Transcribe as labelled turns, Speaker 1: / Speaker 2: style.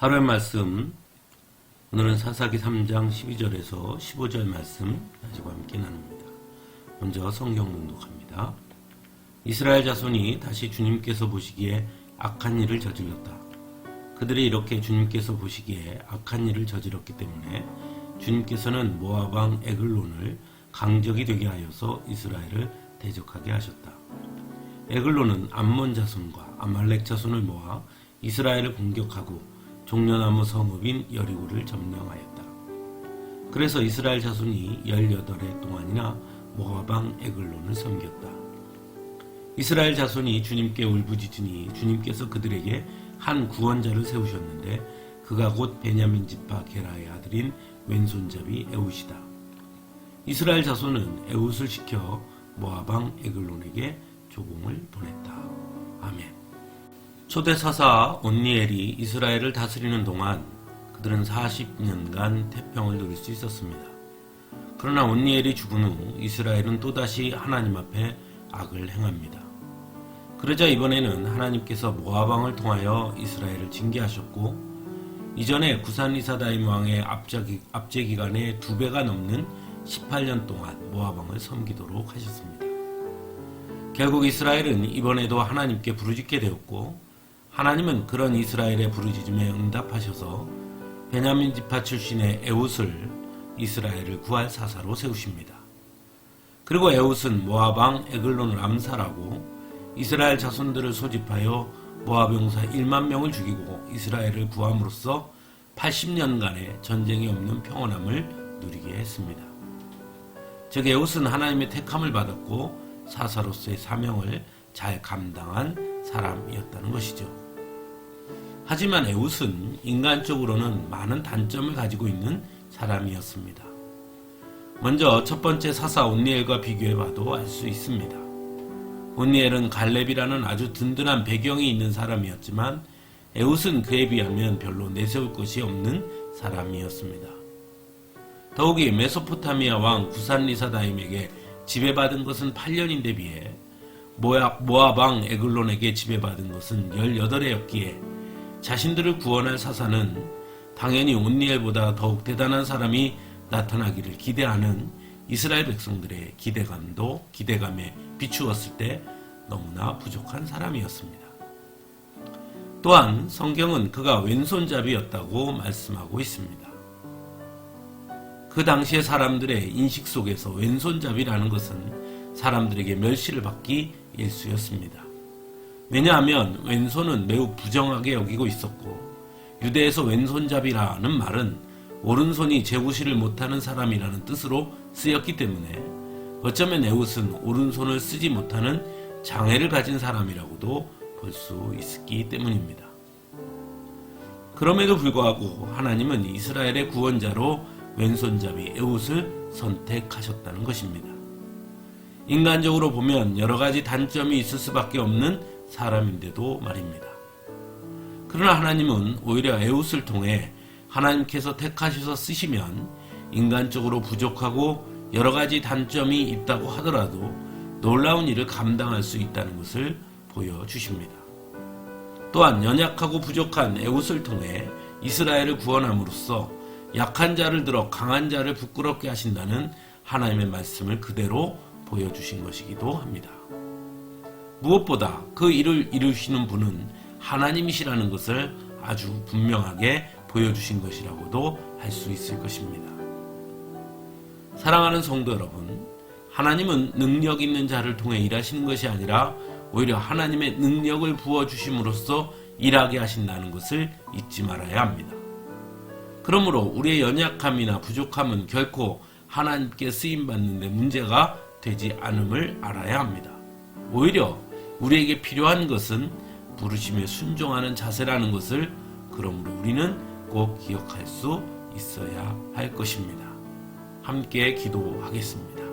Speaker 1: 하루의 말씀, 오늘은 사사기 3장 12절에서 15절 말씀 가지고 함께 나눕니다. 먼저 성경 낭독합니다. 이스라엘 자손이 다시 주님께서 보시기에 악한 일을 저질렀다. 그들이 이렇게 주님께서 보시기에 악한 일을 저질렀기 때문에 주님께서는 모압 왕 에글론을 강적이 되게 하여서 이스라엘을 대적하게 하셨다. 에글론은 암몬 자손과 아말렉 자손을 모아 이스라엘을 공격하고 종려나무 성읍인 여리고를 점령하였다. 그래서 이스라엘 자손이 18해 동안이나 모압 왕 에글론을 섬겼다. 이스라엘 자손이 주님께 울부짖으니 주님께서 그들에게 한 구원자를 세우셨는데 그가 곧 베냐민 지파 게라의 아들인 왼손잡이 에웃이다. 이스라엘 자손은 에웃을 시켜 모압 왕 에글론에게 조공을 보냈다. 아멘. 초대 사사 온니엘이 이스라엘을 다스리는 동안 그들은 40년간 태평을 누릴 수 있었습니다. 그러나 온니엘이 죽은 후 이스라엘은 또다시 하나님 앞에 악을 행합니다. 그러자 이번에는 하나님께서 모압 왕을 통하여 이스라엘을 징계하셨고 이전에 구산리사다임 왕의 압제 기간의 2배가 넘는 18년 동안 모압 왕을 섬기도록 하셨습니다. 결국 이스라엘은 이번에도 하나님께 부르짖게 되었고 하나님은 그런 이스라엘의 부르짖음에 응답하셔서 베냐민 지파 출신의 에웃을 이스라엘을 구할 사사로 세우십니다. 그리고 에웃은 모압 왕 에글론을 암살하고 이스라엘 자손들을 소집하여 모압 용사 1만 명을 죽이고 이스라엘을 구함으로써 80년간의 전쟁이 없는 평온함을 누리게 했습니다. 즉 에웃은 하나님의 택함을 받았고 사사로서의 사명을 잘 감당한 사람이었다는 것이죠. 하지만 에웃은 인간적으로는 많은 단점을 가지고 있는 사람이었습니다. 먼저 첫 번째 사사 온니엘과 비교해봐도 알 수 있습니다. 온니엘은 갈렙이라는 아주 든든한 배경이 있는 사람이었지만 에웃은 그에 비하면 별로 내세울 것이 없는 사람이었습니다. 더욱이 메소포타미아 왕 구산리사다임에게 지배받은 것은 8년인데 비해 모압 왕 에글론에게 지배받은 것은 18해였기에 자신들을 구원할 사사는 당연히 온니엘보다 더욱 대단한 사람이 나타나기를 기대하는 이스라엘 백성들의 기대감에 비추었을 때 너무나 부족한 사람이었습니다. 또한 성경은 그가 왼손잡이였다고 말씀하고 있습니다. 그 당시의 사람들의 인식 속에서 왼손잡이라는 것은 사람들에게 멸시를 받기 일쑤였습니다. 왜냐하면 왼손은 매우 부정하게 여기고 있었고 유대에서 왼손잡이라는 말은 오른손이 제구시를 못하는 사람이라는 뜻으로 쓰였기 때문에 어쩌면 에웃은 오른손을 쓰지 못하는 장애를 가진 사람이라고도 볼 수 있기 때문입니다. 그럼에도 불구하고 하나님은 이스라엘의 구원자로 왼손잡이 에웃을 선택하셨다는 것입니다. 인간적으로 보면 여러 가지 단점이 있을 수밖에 없는 사람인데도 말입니다. 그러나 하나님은 오히려 에웃을 통해 하나님께서 택하셔서 쓰시면 인간적으로 부족하고 여러 가지 단점이 있다고 하더라도 놀라운 일을 감당할 수 있다는 것을 보여주십니다. 또한 연약하고 부족한 에웃을 통해 이스라엘을 구원함으로써 약한 자를 들어 강한 자를 부끄럽게 하신다는 하나님의 말씀을 그대로 보여주신 것이기도 합니다. 무엇보다 그 일을 이루시는 분은 하나님이시라는 것을 아주 분명하게 보여주신 것이라고도 할 수 있을 것입니다. 사랑하는 성도 여러분, 하나님은 능력 있는 자를 통해 일하시는 것이 아니라 오히려 하나님의 능력을 부어주심으로써 일하게 하신다는 것을 잊지 말아야 합니다. 그러므로 우리의 연약함이나 부족함은 결코 하나님께 쓰임받는 데 문제가 되지 않음을 알아야 합니다. 오히려 우리에게 필요한 것은 부르심에 순종하는 자세라는 것을 그러므로 우리는 꼭 기억할 수 있어야 할 것입니다. 함께 기도하겠습니다.